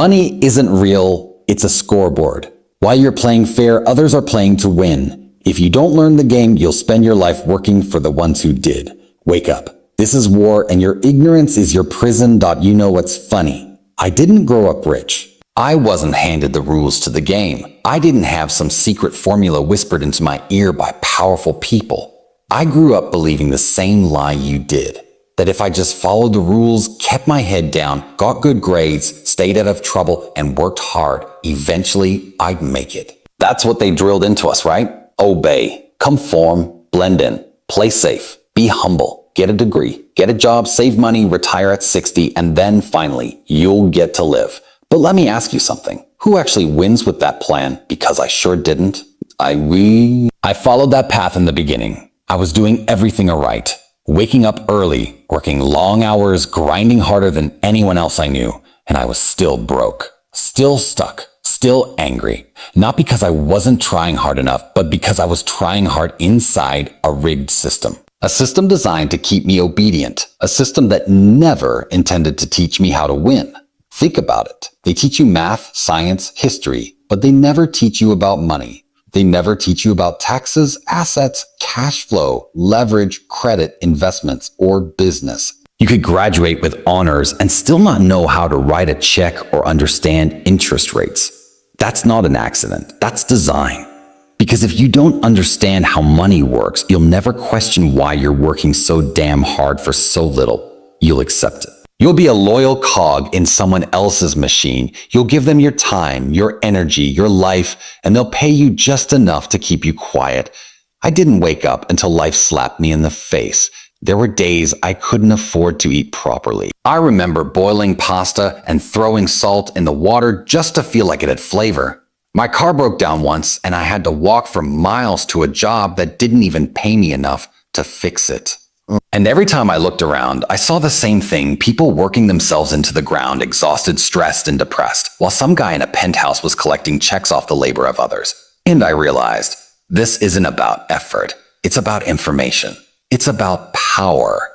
Money isn't real, it's a scoreboard. While you're playing fair, others are playing to win. If you don't learn the game, you'll spend your life working for the ones who did. Wake up. This is war, and your ignorance is your prison. You know what's funny? I didn't grow up rich. I wasn't handed the rules to the game. I didn't have some secret formula whispered into my ear by powerful people. I grew up believing the same lie you did. That if I just followed the rules, kept my head down, got good grades, stayed out of trouble, and worked hard, eventually I'd make it. That's what they drilled into us, right? Obey, conform, blend in, play safe, be humble, get a degree, get a job, save money, retire at 60, and then finally, you'll get to live. But let me ask you something. Who actually wins with that plan? Because I sure didn't. I followed that path in the beginning. I was doing everything right. Waking up early, working long hours, grinding harder than anyone else I knew, and I was still broke, still stuck, still angry. Not because I wasn't trying hard enough, but because I was trying hard inside a rigged system. A system designed to keep me obedient, a system that never intended to teach me how to win. Think about it. They teach you math, science, history, but they never teach you about money. They never teach you about taxes, assets, cash flow, leverage, credit, investments, or business. You could graduate with honors and still not know how to write a check or understand interest rates. That's not an accident. That's design. Because if you don't understand how money works, you'll never question why you're working so damn hard for so little. You'll accept it. You'll be a loyal cog in someone else's machine. You'll give them your time, your energy, your life, and they'll pay you just enough to keep you quiet. I didn't wake up until life slapped me in the face. There were days I couldn't afford to eat properly. I remember boiling pasta and throwing salt in the water just to feel like it had flavor. My car broke down once and I had to walk for miles to a job that didn't even pay me enough to fix it. And every time I looked around, I saw the same thing, people working themselves into the ground, exhausted, stressed, and depressed, while some guy in a penthouse was collecting checks off the labor of others. And I realized, this isn't about effort. It's about information. It's about power.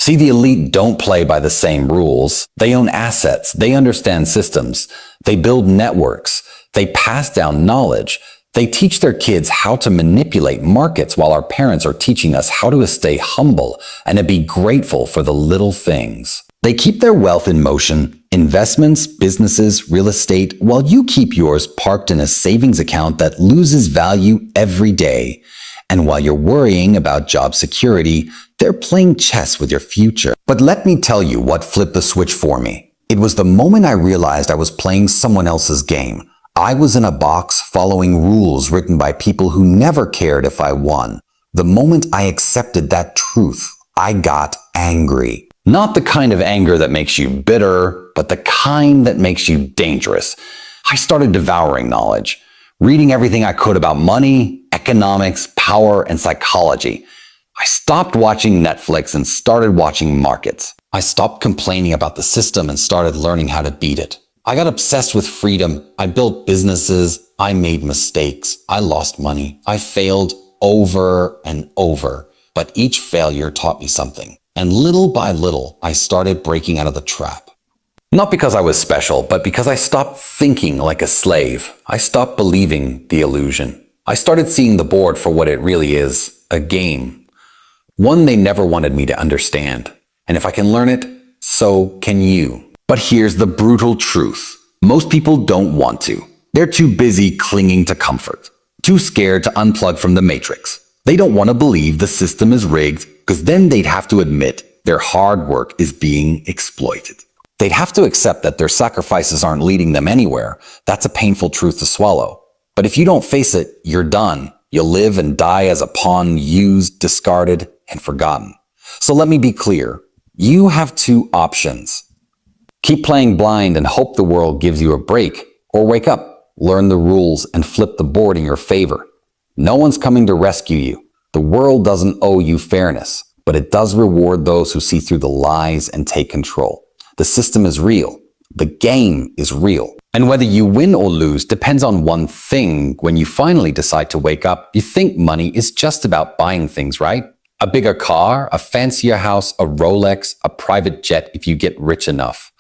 See, the elite don't play by the same rules. They own assets. They understand systems. They build networks. They pass down knowledge. They teach their kids how to manipulate markets while our parents are teaching us how to stay humble and to be grateful for the little things. They keep their wealth in motion, investments, businesses, real estate, while you keep yours parked in a savings account that loses value every day. And while you're worrying about job security, they're playing chess with your future. But let me tell you what flipped the switch for me. It was the moment I realized I was playing someone else's game. I was in a box following rules written by people who never cared if I won. The moment I accepted that truth, I got angry. Not the kind of anger that makes you bitter, but the kind that makes you dangerous. I started devouring knowledge, reading everything I could about money, economics, power, and psychology. I stopped watching Netflix and started watching markets. I stopped complaining about the system and started learning how to beat it. I got obsessed with freedom. I built businesses. I made mistakes. I lost money. I failed over and over. But each failure taught me something. And little by little, I started breaking out of the trap. Not because I was special, but because I stopped thinking like a slave. I stopped believing the illusion. I started seeing the board for what it really is, a game. One they never wanted me to understand. And if I can learn it, so can you. But here's the brutal truth. Most people don't want to. They're too busy clinging to comfort. Too scared to unplug from the matrix. They don't want to believe the system is rigged because then they'd have to admit their hard work is being exploited. They'd have to accept that their sacrifices aren't leading them anywhere. That's a painful truth to swallow. But if you don't face it, you're done. You'll live and die as a pawn used, discarded, and forgotten. So let me be clear. You have two options. Keep playing blind and hope the world gives you a break, or wake up, learn the rules, and flip the board in your favor. No one's coming to rescue you. The world doesn't owe you fairness, but it does reward those who see through the lies and take control. The system is real. The game is real. And whether you win or lose depends on one thing. When you finally decide to wake up, you think money is just about buying things, right? A bigger car, a fancier house, a Rolex, a private jet if you get rich enough.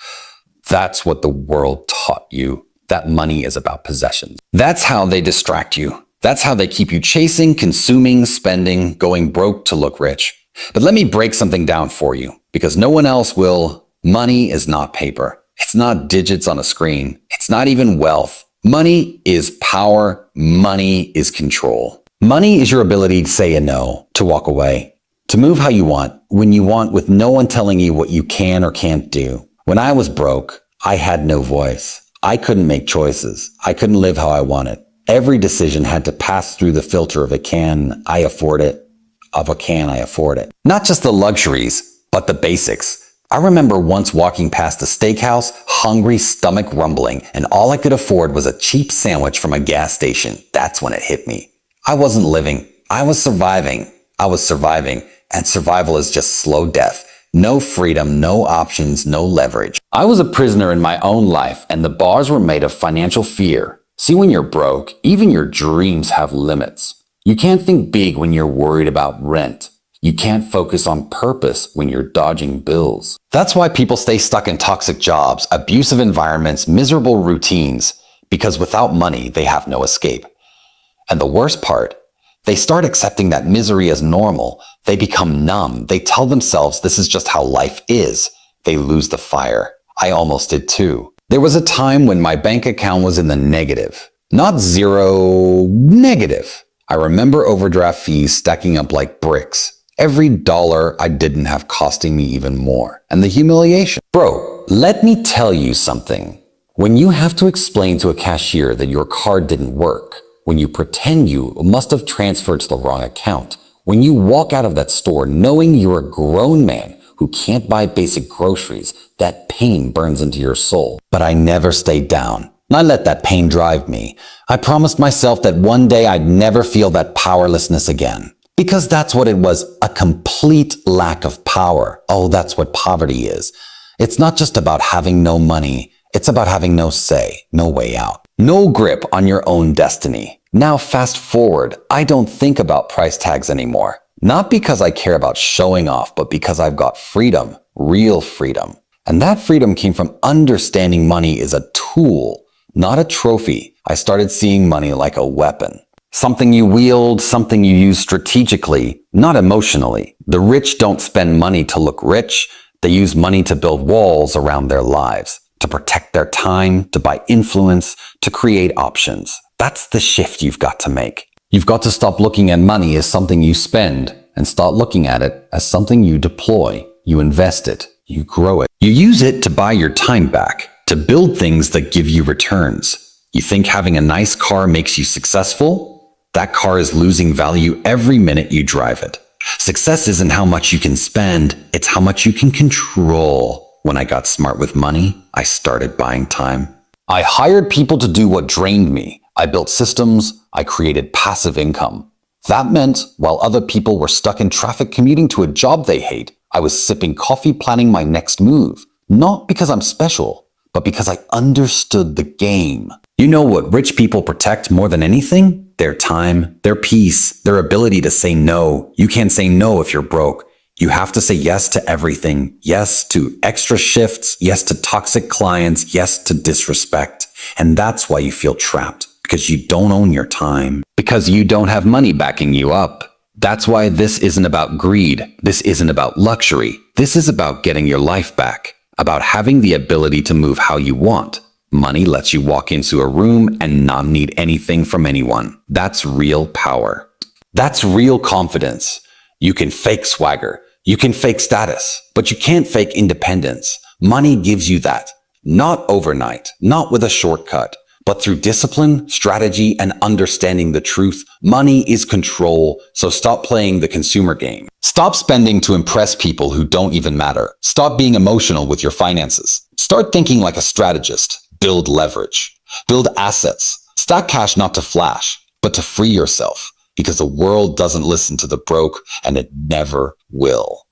That's what the world taught you, that money is about possessions. That's how they distract you. That's how they keep you chasing, consuming, spending, going broke to look rich. But let me break something down for you, because no one else will. Money is not paper. It's not digits on a screen. It's not even wealth. Money is power. Money is control. Money is your ability to say a no, to walk away, to move how you want, when you want, with no one telling you what you can or can't do. When I was broke, I had no voice. I couldn't make choices. I couldn't live how I wanted. Every decision had to pass through the filter of a can I afford it. Not just the luxuries, but the basics. I remember once walking past a steakhouse, hungry, stomach rumbling, and all I could afford was a cheap sandwich from a gas station. That's when it hit me. I wasn't living. I was surviving. And survival is just slow death. No freedom, no options, no leverage. I was a prisoner in my own life, and the bars were made of financial fear. See, when you're broke, even your dreams have limits. You can't think big when you're worried about rent. You can't focus on purpose when you're dodging bills. That's why people stay stuck in toxic jobs, abusive environments, miserable routines, because without money, they have no escape. And the worst part, they start accepting that misery as normal. They become numb. They tell themselves this is just how life is. They lose the fire. I almost did too. There was a time when my bank account was in the negative. Not zero, negative. I remember overdraft fees stacking up like bricks. Every dollar I didn't have costing me even more. And the humiliation. Bro, let me tell you something. When you have to explain to a cashier that your card didn't work, when you pretend you must have transferred to the wrong account, when you walk out of that store knowing you're a grown man who can't buy basic groceries, that pain burns into your soul. But I never stayed down. I let that pain drive me. I promised myself that one day I'd never feel that powerlessness again. Because that's what it was, a complete lack of power. Oh, that's what poverty is. It's not just about having no money. It's about having no say, no way out. No grip on your own destiny. Now fast forward, I don't think about price tags anymore. Not because I care about showing off, but because I've got freedom, real freedom. And that freedom came from understanding money is a tool, not a trophy. I started seeing money like a weapon. Something you wield, something you use strategically, not emotionally. The rich don't spend money to look rich. They use money to build walls around their lives, to protect their time, to buy influence, to create options. That's the shift you've got to make. You've got to stop looking at money as something you spend and start looking at it as something you deploy. You invest it. You grow it. You use it to buy your time back, to build things that give you returns. You think having a nice car makes you successful? That car is losing value every minute you drive it. Success isn't how much you can spend, it's how much you can control. When I got smart with money, I started buying time. I hired people to do what drained me. I built systems. I created passive income. That meant while other people were stuck in traffic commuting to a job they hate, I was sipping coffee planning my next move. Not because I'm special, but because I understood the game. You know what rich people protect more than anything? Their time, their peace, their ability to say no. You can't say no if you're broke. You have to say yes to everything. Yes to extra shifts. Yes to toxic clients. Yes to disrespect. And that's why you feel trapped, because you don't own your time, because you don't have money backing you up. That's why this isn't about greed. This isn't about luxury. This is about getting your life back, about having the ability to move how you want. Money lets you walk into a room and not need anything from anyone. That's real power. That's real confidence. You can fake swagger. You can fake status, but you can't fake independence. Money gives you that. Not overnight, not with a shortcut, but through discipline, strategy, and understanding the truth. Money is control, so stop playing the consumer game. Stop spending to impress people who don't even matter. Stop being emotional with your finances. Start thinking like a strategist. Build leverage. Build assets. Stack cash not to flash, but to free yourself. Because the world doesn't listen to the broke, and it never will.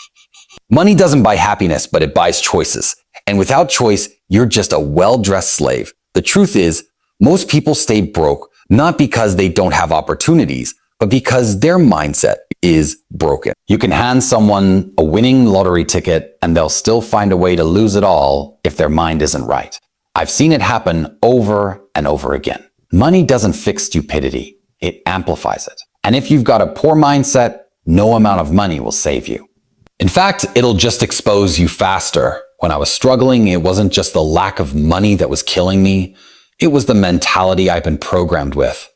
Money doesn't buy happiness, but it buys choices. And without choice, you're just a well-dressed slave. The truth is, most people stay broke not because they don't have opportunities, but because their mindset is broken. You can hand someone a winning lottery ticket and they'll still find a way to lose it all if their mind isn't right. I've seen it happen over and over again. Money doesn't fix stupidity. It amplifies it. And if you've got a poor mindset, no amount of money will save you. In fact, it'll just expose you faster. When I was struggling, it wasn't just the lack of money that was killing me. It was the mentality I've been programmed with.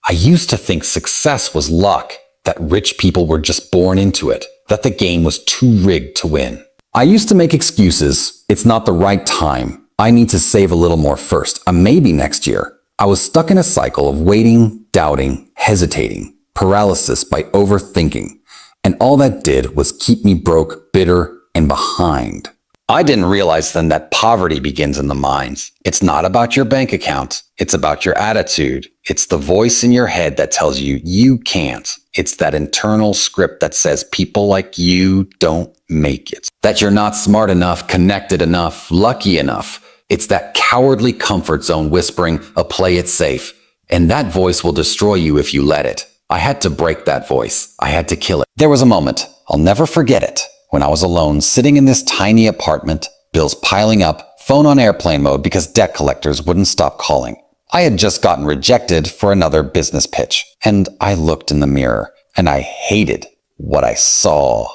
I used to think success was luck, that rich people were just born into it, that the game was too rigged to win. I used to make excuses. It's not the right time. I need to save a little more first, maybe next year. I was stuck in a cycle of waiting, doubting, hesitating, paralysis by overthinking. And all that did was keep me broke, bitter, and behind. I didn't realize then that poverty begins in the mind. It's not about your bank account. It's about your attitude. It's the voice in your head that tells you you can't. It's that internal script that says people like you don't make it. That you're not smart enough, connected enough, lucky enough. It's that cowardly comfort zone whispering, play it safe. And that voice will destroy you if you let it. I had to break that voice. I had to kill it. There was a moment, I'll never forget it, when I was alone, sitting in this tiny apartment, bills piling up, phone on airplane mode because debt collectors wouldn't stop calling. I had just gotten rejected for another business pitch, and I looked in the mirror, and I hated what I saw.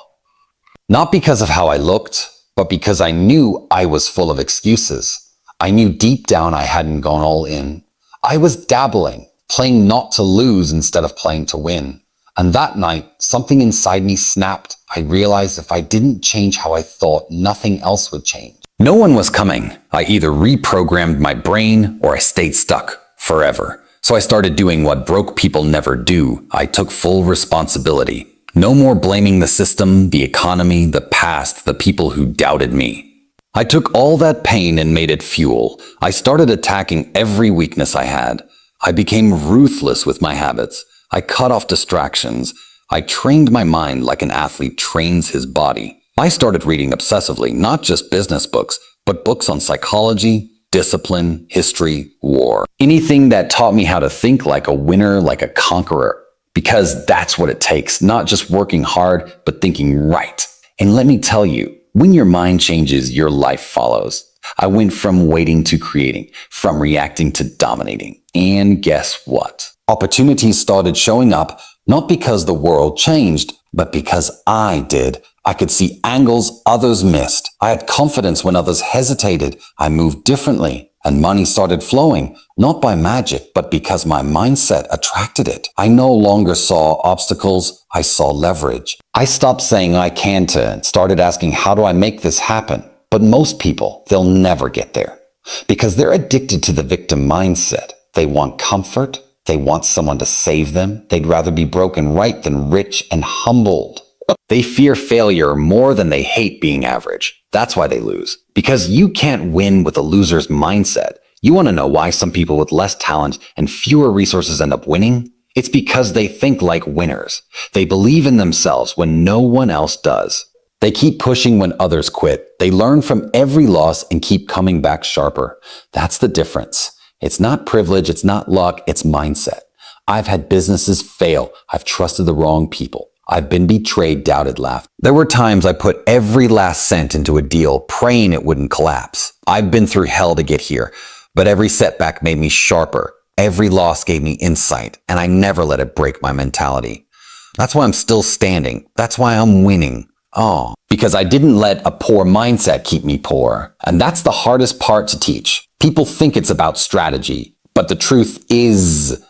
Not because of how I looked, but because I knew I was full of excuses. I knew deep down I hadn't gone all in. I was dabbling, playing not to lose instead of playing to win. And that night, something inside me snapped. I realized if I didn't change how I thought, nothing else would change. No one was coming. I either reprogrammed my brain or I stayed stuck forever. So I started doing what broke people never do. I took full responsibility. No more blaming the system, the economy, the past, the people who doubted me. I took all that pain and made it fuel. I started attacking every weakness I had. I became ruthless with my habits. I cut off distractions. I trained my mind like an athlete trains his body. I started reading obsessively, not just business books, but books on psychology, discipline, history, war. Anything that taught me how to think like a winner, like a conqueror. Because that's what it takes, not just working hard, but thinking right. And let me tell you, when your mind changes, your life follows. I went from waiting to creating, from reacting to dominating. And guess what? Opportunities started showing up, not because the world changed, but because I did. I could see angles others missed. I had confidence when others hesitated. I moved differently, and money started flowing, not by magic, but because my mindset attracted it. I no longer saw obstacles, I saw leverage. I stopped saying I can't and started asking, how do I make this happen? But most people, they'll never get there because they're addicted to the victim mindset. They want comfort. They want someone to save them. They'd rather be broken right than rich and humbled. They fear failure more than they hate being average. That's why they lose. Because you can't win with a loser's mindset. You want to know why some people with less talent and fewer resources end up winning? It's because they think like winners. They believe in themselves when no one else does. They keep pushing when others quit. They learn from every loss and keep coming back sharper. That's the difference. It's not privilege, it's not luck, it's mindset. I've had businesses fail. I've trusted the wrong people. I've been betrayed, doubted, laughed. There were times I put every last cent into a deal, praying it wouldn't collapse. I've been through hell to get here, but every setback made me sharper. Every loss gave me insight, and I never let it break my mentality. That's why I'm still standing. That's why I'm winning. Oh, because I didn't let a poor mindset keep me poor. And that's the hardest part to teach. People think it's about strategy, but the truth is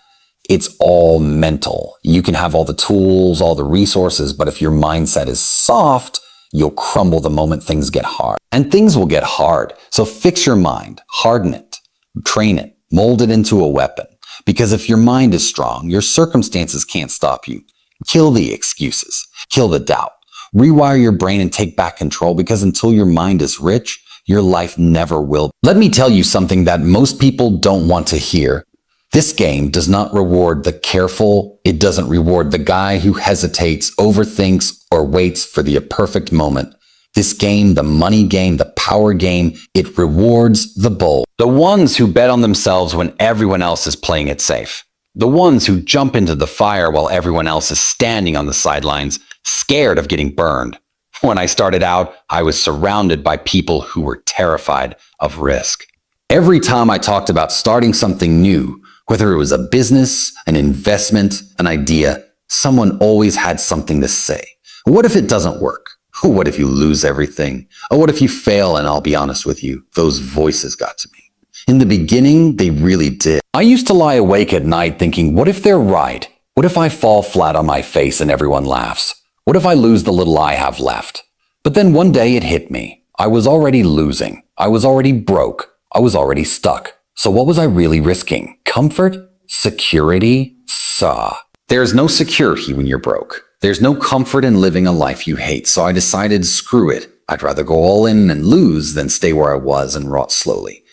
it's all mental. You can have all the tools, all the resources, but if your mindset is soft, you'll crumble the moment things get hard. And things will get hard. So fix your mind, harden it, train it, mold it into a weapon. Because if your mind is strong, your circumstances can't stop you. Kill the excuses, kill the doubt. Rewire your brain and take back control, because until your mind is rich, your life never will. Let me tell you something that most people don't want to hear. This game does not reward the careful. It doesn't reward the guy who hesitates, overthinks, or waits for the perfect moment. This game, the money game, the power game, it rewards the bold. The ones who bet on themselves when everyone else is playing it safe. The ones who jump into the fire while everyone else is standing on the sidelines, scared of getting burned. When I started out, I was surrounded by people who were terrified of risk. Every time I talked about starting something new, whether it was a business, an investment, an idea, someone always had something to say. What if it doesn't work? What if you lose everything? Or what if you fail? And I'll be honest with you, those voices got to me. In the beginning, they really did. I used to lie awake at night thinking, what if they're right? What if I fall flat on my face and everyone laughs? What if I lose the little I have left? But then one day it hit me. I was already losing. I was already broke. I was already stuck. So what was I really risking? Comfort? Security? There's no security when you're broke. There's no comfort in living a life you hate. So I decided, screw it. I'd rather go all in and lose than stay where I was and rot slowly.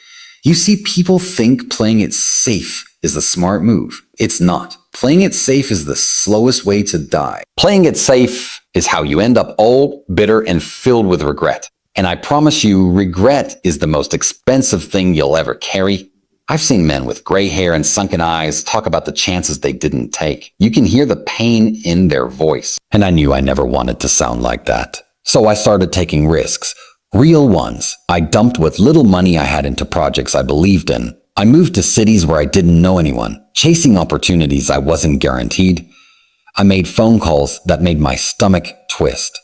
You see, people think playing it safe is the smart move. It's not. Playing it safe is the slowest way to die. Playing it safe is how you end up old, bitter, and filled with regret. And I promise you, regret is the most expensive thing you'll ever carry. I've seen men with gray hair and sunken eyes talk about the chances they didn't take. You can hear the pain in their voice. And I knew I never wanted to sound like that. So I started taking risks. Real ones. I dumped what little money I had into projects I believed in. I moved to cities where I didn't know anyone, chasing opportunities I wasn't guaranteed. I made phone calls that made my stomach twist.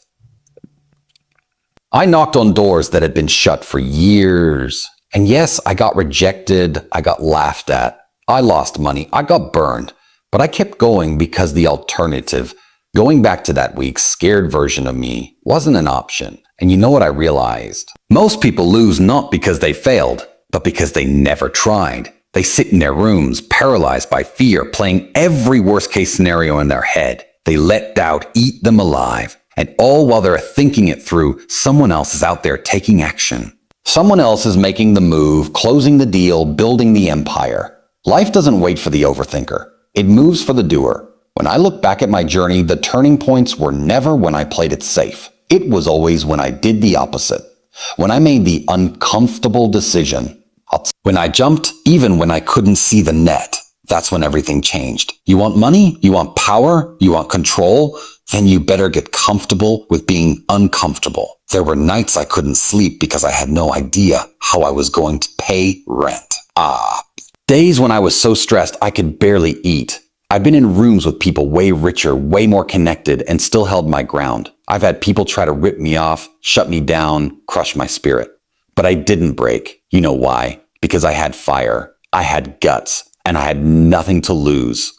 I knocked on doors that had been shut for years. And yes, I got rejected. I got laughed at. I lost money. I got burned. But I kept going because the alternative, going back to that weak, scared version of me, wasn't an option. And you know what I realized? Most people lose not because they failed, but because they never tried. They sit in their rooms, paralyzed by fear, playing every worst-case scenario in their head. They let doubt eat them alive. And all while they're thinking it through, someone else is out there taking action. Someone else is making the move, closing the deal, building the empire. Life doesn't wait for the overthinker. It moves for the doer. When I look back at my journey, the turning points were never when I played it safe. It was always when I did the opposite. When I made the uncomfortable decision. When I jumped, even when I couldn't see the net. That's when everything changed. You want money? You want power? You want control? Then you better get comfortable with being uncomfortable. There were nights I couldn't sleep because I had no idea how I was going to pay rent. Days when I was so stressed I could barely eat. I've been in rooms with people way richer, way more connected, and still held my ground. I've had people try to rip me off, shut me down, crush my spirit. But I didn't break. You know why? Because I had fire, I had guts, and I had nothing to lose.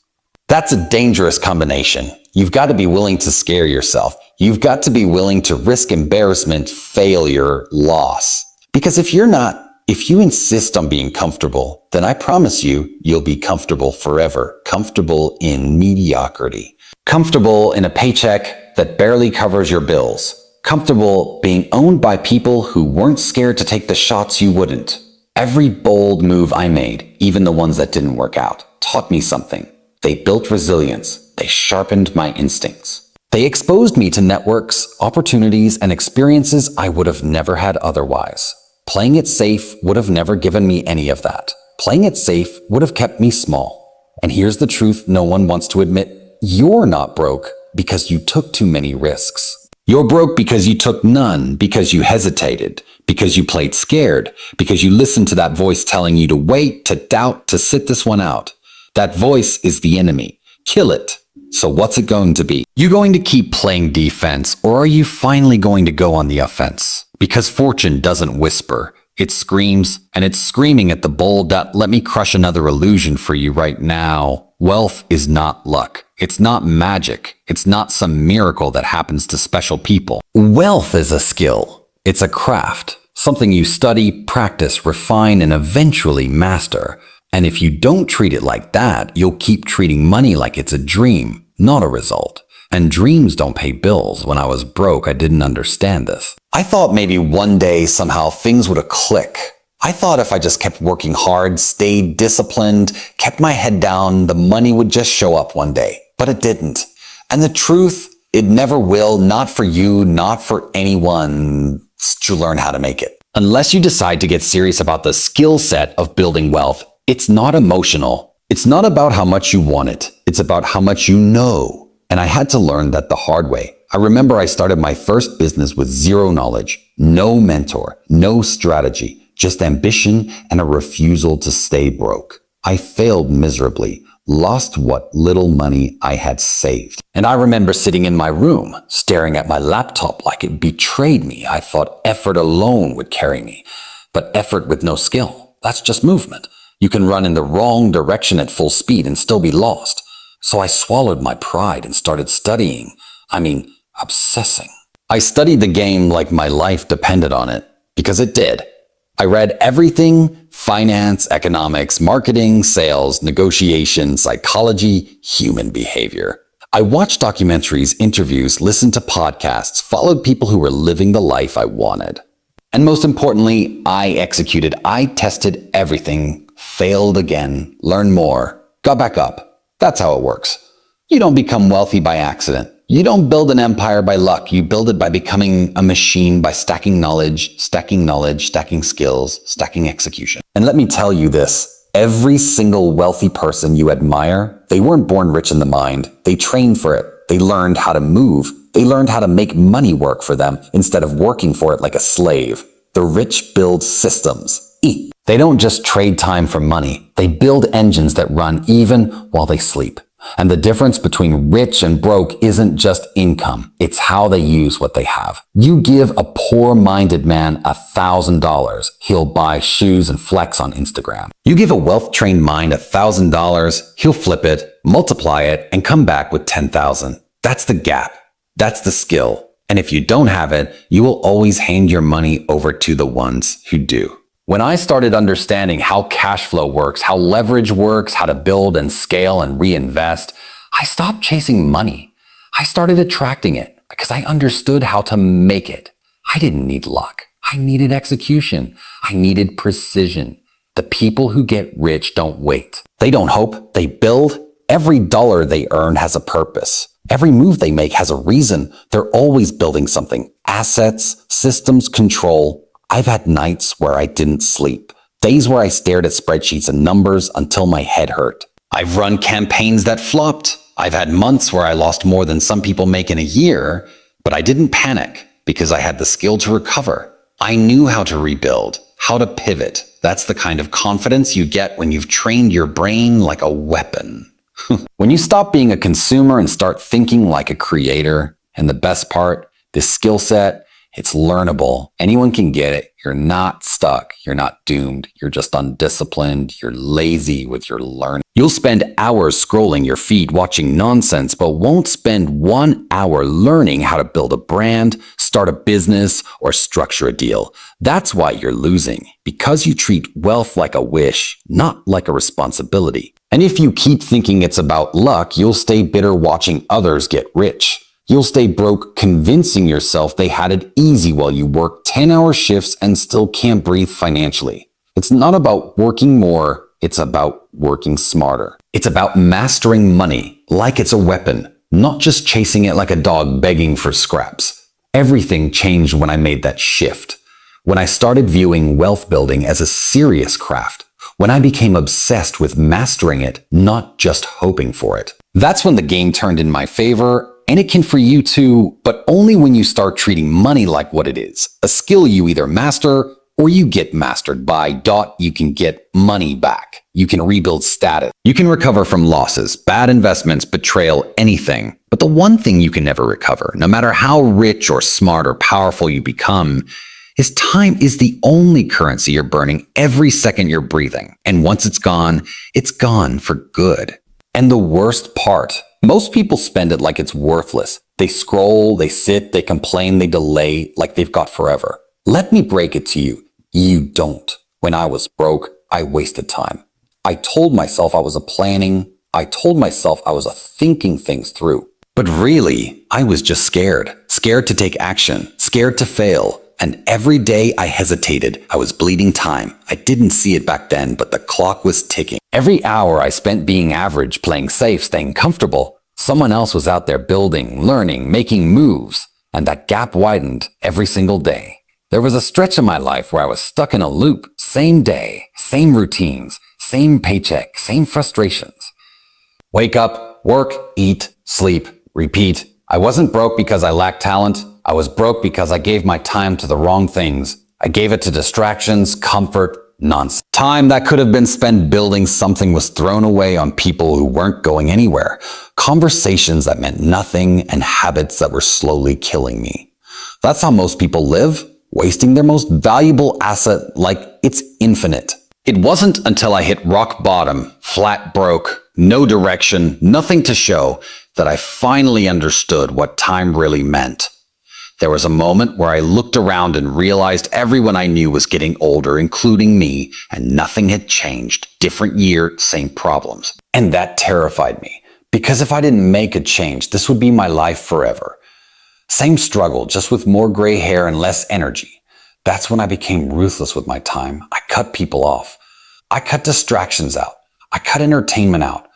That's a dangerous combination. You've got to be willing to scare yourself. You've got to be willing to risk embarrassment, failure, loss. Because if you insist on being comfortable, then I promise you, you'll be comfortable forever. Comfortable in mediocrity. Comfortable in a paycheck that barely covers your bills. Comfortable being owned by people who weren't scared to take the shots you wouldn't. Every bold move I made, even the ones that didn't work out, taught me something. They built resilience. They sharpened my instincts. They exposed me to networks, opportunities, and experiences I would have never had otherwise. Playing it safe would have never given me any of that. Playing it safe would have kept me small. And here's the truth no one wants to admit. You're not broke because you took too many risks. You're broke because you took none, because you hesitated, because you played scared, because you listened to that voice telling you to wait, to doubt, to sit this one out. That voice is the enemy. Kill it. So what's it going to be? You going to keep playing defense, or are you finally going to go on the offense? Because fortune doesn't whisper. It screams, and it's screaming at the bold that let me crush another illusion for you right now. Wealth is not luck. It's not magic. It's not some miracle that happens to special people. Wealth is a skill. It's a craft. Something you study, practice, refine, and eventually master. And if you don't treat it like that, you'll keep treating money like it's a dream, not a result. And dreams don't pay bills. When I was broke, I didn't understand this. I thought maybe one day somehow things would click. I thought if I just kept working hard, stayed disciplined, kept my head down, the money would just show up one day. But it didn't. And the truth, it never will, not for you, not for anyone to learn how to make it. Unless you decide to get serious about the skill set of building wealth, it's not emotional. It's not about how much you want it. It's about how much you know. And I had to learn that the hard way. I remember I started my first business with zero knowledge, no mentor, no strategy, just ambition and a refusal to stay broke. I failed miserably, lost what little money I had saved. And I remember sitting in my room, staring at my laptop like it betrayed me. I thought effort alone would carry me. But effort with no skill, that's just movement. You can run in the wrong direction at full speed and still be lost. So I swallowed my pride and started studying. Obsessing. I studied the game like my life depended on it, because it did. I read everything: finance, economics, marketing, sales, negotiation, psychology, human behavior. I watched documentaries, interviews, listened to podcasts, followed people who were living the life I wanted. And most importantly, I executed. I tested everything, failed again, learned more, got back up. That's how it works. You don't become wealthy by accident. You don't build an empire by luck. You build it by becoming a machine, by stacking knowledge, stacking skills, stacking execution. And let me tell you this, every single wealthy person you admire, they weren't born rich in the mind. They trained for it. They learned how to move. They learned how to make money work for them instead of working for it like a slave. The rich build systems. They don't just trade time for money. They build engines that run even while they sleep. And the difference between rich and broke isn't just income. It's how they use what they have. You give a poor-minded man $1,000, he'll buy shoes and flex on Instagram. You give a wealth-trained mind $1,000, he'll flip it, multiply it, and come back with 10,000. That's the gap. That's the skill. And if you don't have it, you will always hand your money over to the ones who do. When I started understanding how cash flow works, how leverage works, how to build and scale and reinvest, I stopped chasing money. I started attracting it because I understood how to make it. I didn't need luck. I needed execution. I needed precision. The people who get rich don't wait. They don't hope. They build. Every dollar they earn has a purpose. Every move they make has a reason. They're always building something. Assets, systems, control. I've had nights where I didn't sleep, days where I stared at spreadsheets and numbers until my head hurt. I've run campaigns that flopped. I've had months where I lost more than some people make in a year, but I didn't panic because I had the skill to recover. I knew how to rebuild, how to pivot. That's the kind of confidence you get when you've trained your brain like a weapon. When you stop being a consumer and start thinking like a creator, and the best part, this skill set, it's learnable. Anyone can get it. You're not stuck. You're not doomed. You're just undisciplined. You're lazy with your learning. You'll spend hours scrolling your feed watching nonsense, but won't spend 1 hour learning how to build a brand, start a business, or structure a deal. That's why you're losing, because you treat wealth like a wish, not like a responsibility. And if you keep thinking it's about luck, you'll stay bitter watching others get rich. You'll stay broke convincing yourself they had it easy while you work 10-hour shifts and still can't breathe financially. It's not about working more, it's about working smarter. It's about mastering money like it's a weapon, not just chasing it like a dog begging for scraps. Everything changed when I made that shift. When I started viewing wealth building as a serious craft. When I became obsessed with mastering it, not just hoping for it. That's when the game turned in my favor. And it can for you too, but only when you start treating money like what it is. A skill you either master or you get mastered by. You can get money back. You can rebuild status. You can recover from losses, bad investments, betrayal, anything. But the one thing you can never recover, no matter how rich or smart or powerful you become, is time is the only currency you're burning every second you're breathing. And once it's gone for good. And the worst part, most people spend it like it's worthless. They scroll, they sit, they complain, they delay like they've got forever. Let me break it to you. You don't. When I was broke, I wasted time. I told myself I was thinking things through. But really, I was just scared. Scared to take action. Scared to fail. And every day I hesitated. I was bleeding time. I didn't see it back then, but the clock was ticking. Every hour I spent being average, playing safe, staying comfortable, someone else was out there building, learning, making moves. And that gap widened every single day. There was a stretch in my life where I was stuck in a loop. Same day, same routines, same paycheck, same frustrations. Wake up, work, eat, sleep, repeat. I wasn't broke because I lacked talent. I was broke because I gave my time to the wrong things. I gave it to distractions, comfort, nonsense. Time that could have been spent building something was thrown away on people who weren't going anywhere. Conversations that meant nothing and habits that were slowly killing me. That's how most people live, wasting their most valuable asset like it's infinite. It wasn't until I hit rock bottom, flat broke, no direction, nothing to show, that I finally understood what time really meant. There was a moment where I looked around and realized everyone I knew was getting older, including me, and nothing had changed. Different year, same problems. And that terrified me, because if I didn't make a change, this would be my life forever. Same struggle, just with more gray hair and less energy. That's when I became ruthless with my time. I cut people off. I cut distractions out. I cut entertainment out.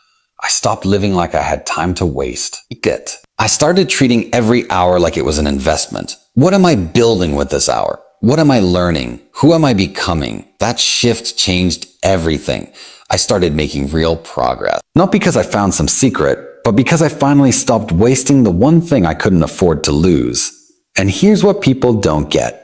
I stopped living like I had time to waste. I started treating every hour like it was an investment. What am I building with this hour? What am I learning? Who am I becoming? That shift changed everything. I started making real progress. Not because I found some secret, but because I finally stopped wasting the one thing I couldn't afford to lose. And here's what people don't get.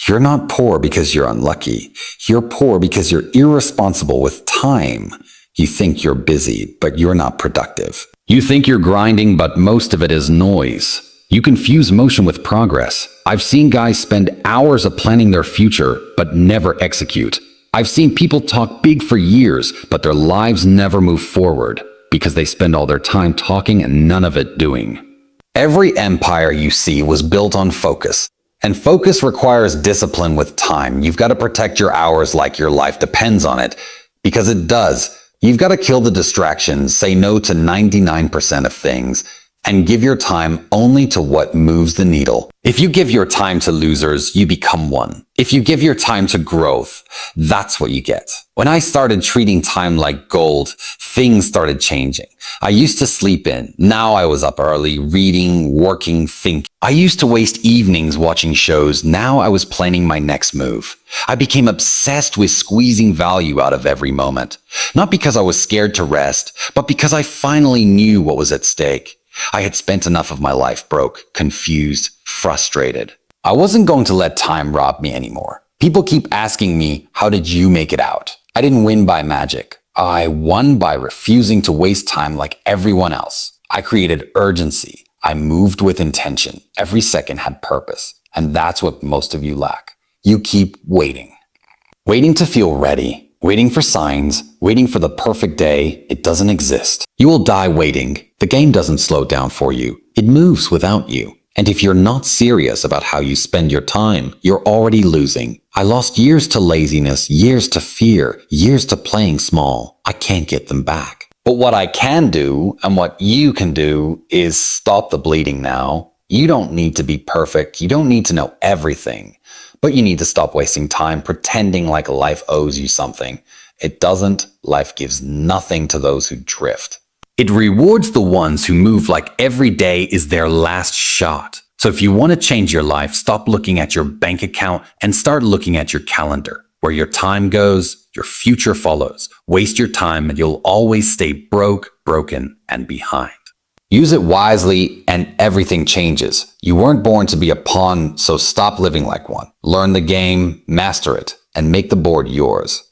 You're not poor because you're unlucky. You're poor because you're irresponsible with time. You think you're busy, but you're not productive. You think you're grinding, but most of it is noise. You confuse motion with progress. I've seen guys spend hours of planning their future, but never execute. I've seen people talk big for years, but their lives never move forward because they spend all their time talking and none of it doing. Every empire you see was built on focus. And focus requires discipline with time. You've got to protect your hours like your life depends on it, because it does. You've got to kill the distractions, say no to 99% of things, and give your time only to what moves the needle. If you give your time to losers, you become one. If you give your time to growth, that's what you get. When I started treating time like gold, things started changing. I used to sleep in. Now I was up early, reading, working, thinking. I used to waste evenings watching shows. Now I was planning my next move. I became obsessed with squeezing value out of every moment. Not because I was scared to rest, but because I finally knew what was at stake. I had spent enough of my life broke, confused, frustrated. I wasn't going to let time rob me anymore. People keep asking me, how did you make it out? I didn't win by magic. I won by refusing to waste time like everyone else. I created urgency. I moved with intention. Every second had purpose. And that's what most of you lack. You keep waiting. Waiting to feel ready. Waiting for signs, waiting for the perfect day. It doesn't exist. You will die waiting. The game doesn't slow down for you. It moves without you. And if you're not serious about how you spend your time, you're already losing. I lost years to laziness, years to fear, years to playing small. I can't get them back. But what I can do, and what you can do, is stop the bleeding now. You don't need to be perfect. You don't need to know everything. But you need to stop wasting time pretending like life owes you something. It doesn't. Life gives nothing to those who drift. It rewards the ones who move like every day is their last shot. So if you want to change your life, stop looking at your bank account and start looking at your calendar. Where your time goes, your future follows. Waste your time and you'll always stay broke, broken, and behind. Use it wisely and everything changes. You weren't born to be a pawn, so stop living like one. Learn the game, master it, and make the board yours.